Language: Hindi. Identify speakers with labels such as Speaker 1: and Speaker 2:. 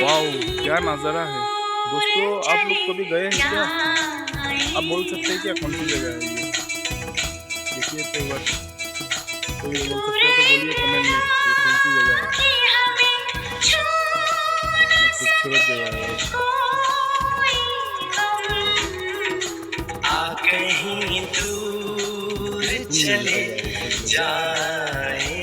Speaker 1: वाओ! क्या नज़ारा है। दोस्तों आप लोग कभी गए हैं क्या? आप बोल सकते हैं क्या कौन-सी जगह है ये? देखिए तो एक बार कोई बोल सकता है तो बोलिए कमेंट में ये कौन-सी जगह है? कितना खूबसूरत जगह है ये।
Speaker 2: कहीं दूर
Speaker 1: सुकून
Speaker 2: चले
Speaker 1: मिलता है यार ये सब जगह।
Speaker 2: जाए